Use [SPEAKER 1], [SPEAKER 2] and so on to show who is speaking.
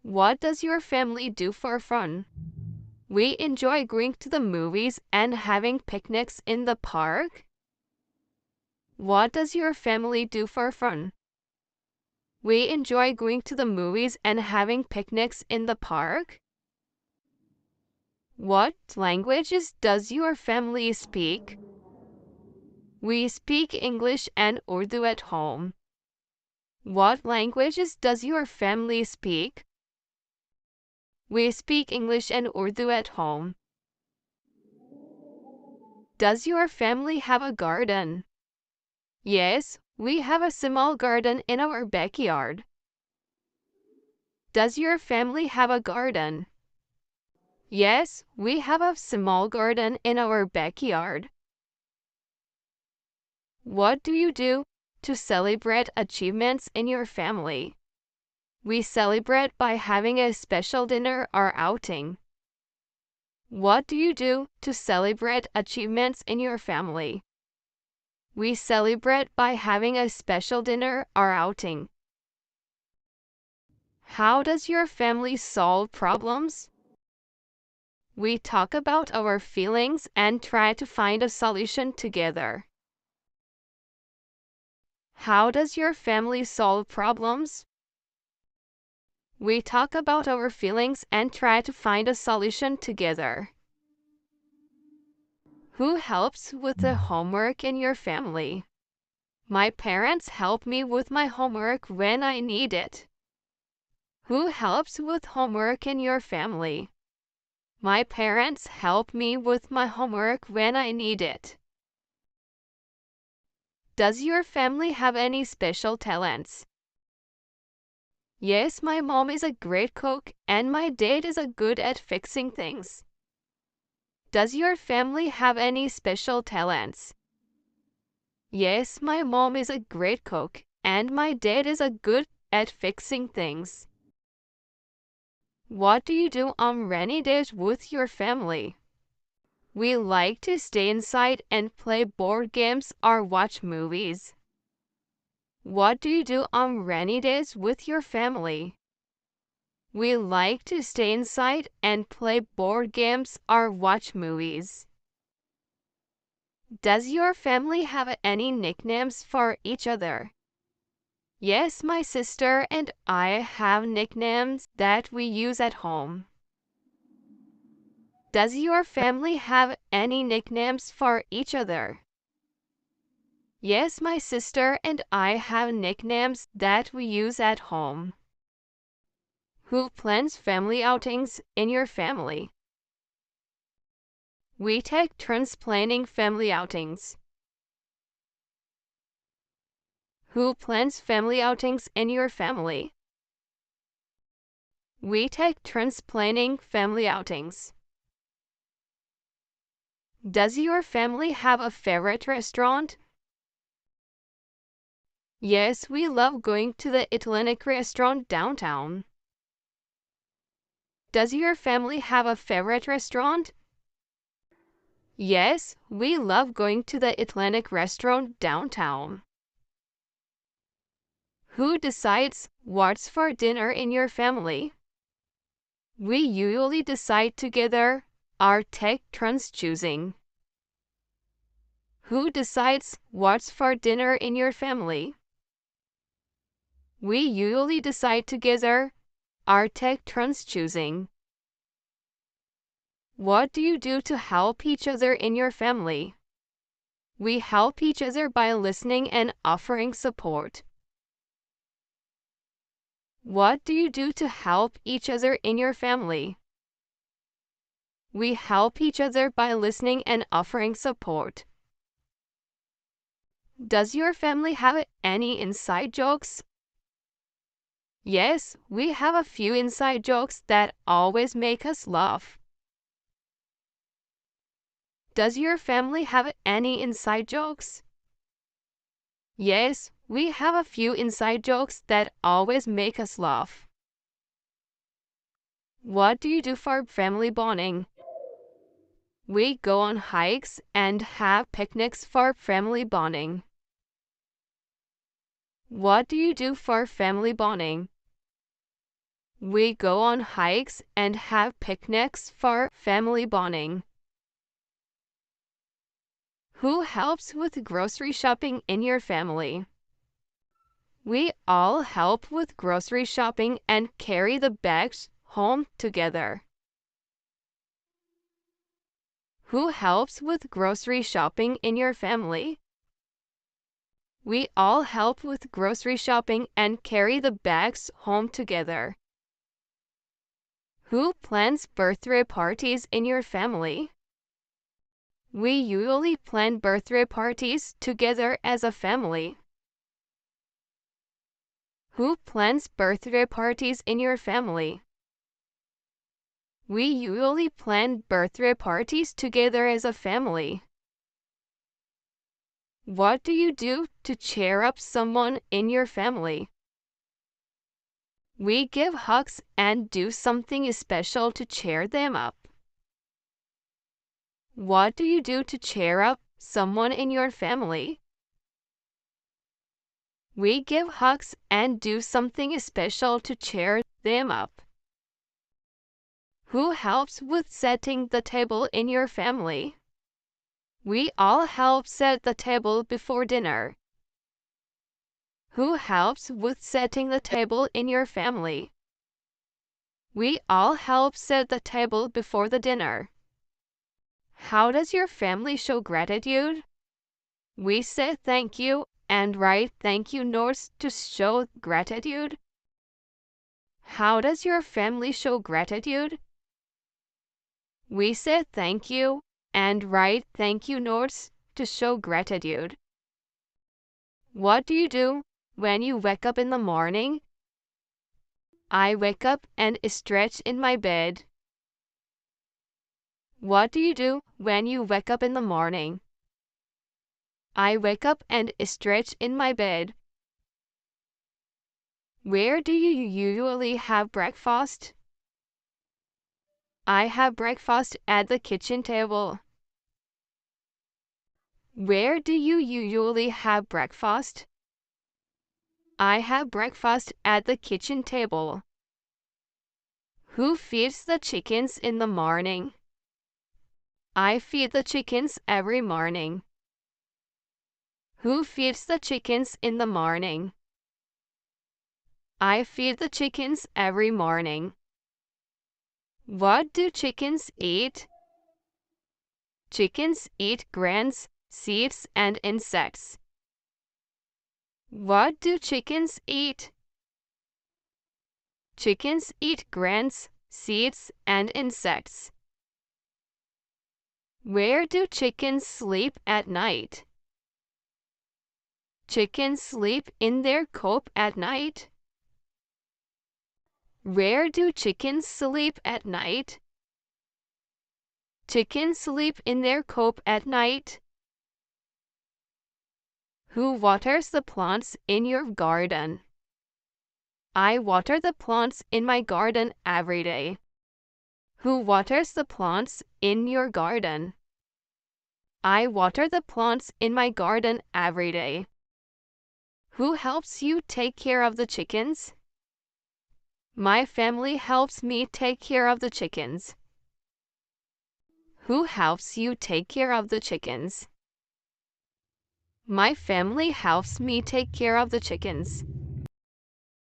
[SPEAKER 1] What does your family do for fun? We enjoy going to the movies and having picnics in the park. What does your family do for fun? We enjoy going to the movies and having picnics in the park. What languages does your family speak? We speak English and Urdu at home. What languages does your family speak? We speak English and Urdu at home. Does your family have a garden? Yes, we have a small garden in our backyard. Does your family have a garden? Yes, we have a small garden in our backyard. What do you do to celebrate achievements in your family? We celebrate by having a special dinner or outing. What do you do to celebrate achievements in your family? We celebrate by having a special dinner or outing. How does your family solve problems? We talk about our feelings and try to find a solution together. How does your family solve problems? We talk about our feelings and try to find a solution together. Who helps with the homework in your family? My parents help me with my homework when I need it. Who helps with homework in your family? My parents help me with my homework when I need it. Does your family have any special talents? Yes, my mom is a great cook and my dad is a good at fixing things. Does your family have any special talents? Yes, my mom is a great cook and my dad is a good at fixing things. What do you do on rainy days with your family? We like to stay inside and play board games or watch movies. What do you do on rainy days with your family? We like to stay inside and play board games or watch movies. Does your family have any nicknames for each other? Yes, my sister and I have nicknames that we use at home. Does your family have any nicknames for each other? Yes, my sister and I have nicknames that we use at home. Who plans family outings in your family? We take turns planning family outings. Who plans family outings in your family? We take turns planning family outings. Does your family have a favorite restaurant? Yes, we love going to the Italian restaurant downtown. Does your family have a favorite restaurant? Yes, we love going to the Italian restaurant downtown. Who decides what's for dinner in your family? We usually decide together or take turns choosing. Who decides what's for dinner in your family? We usually decide together or take turns choosing. What do you do to help each other in your family? We help each other by listening and offering support. What do you do to help each other in your family? We help each other by listening and offering support. Does your family have any inside jokes? Yes, we have a few inside jokes that always make us laugh. Does your family have any inside jokes? Yes, we have a few inside jokes that always make us laugh. What do you do for family bonding? We go on hikes and have picnics for family bonding. What do you do for family bonding? We go on hikes and have picnics for family bonding. Who helps with grocery shopping in your family? We all help with grocery shopping and carry the bags home together. Who helps with grocery shopping in your family? We all help with grocery shopping and carry the bags home together. Who plans birthday parties in your family? We usually plan birthday parties together as a family. Who plans birthday parties in your family? We usually plan birthday parties together as a family. What do you do to cheer up someone in your family? We give hugs and do something special to cheer them up. What do you do to cheer up someone in your family? We give hugs and do something special to cheer them up. Who helps with setting the table in your family? We all help set the table before dinner. Who helps with setting the table in your family? We all help set the table before the dinner. How does your family show gratitude? We say thank you and write thank you notes to show gratitude. How does your family show gratitude? We say thank you and write thank you notes to show gratitude. What do you do when you wake up in the morning? I wake up and stretch in my bed. What do you do when you wake up in the morning? I wake up and stretch in my bed. Where do you usually have breakfast? I have breakfast at the kitchen table. Where do you usually have breakfast? I have breakfast at the kitchen table. Who feeds the chickens in the morning? I feed the chickens every morning. Who feeds the chickens in the morning? I feed the chickens every morning. What do chickens eat? Chickens eat grains, seeds, and insects. What do chickens eat? Chickens eat grains, seeds, and insects. Where do chickens sleep at night? Chickens sleep in their coop at night. Where do chickens sleep at night? Chickens sleep in their coop at night. Who waters the plants in your garden? I water the plants in my garden every day. Who waters the plants in your garden? I water the plants in my garden every day. Who helps you take care of the chickens? My family helps me take care of the chickens. Who helps you take care of the chickens? My family helps me take care of the chickens.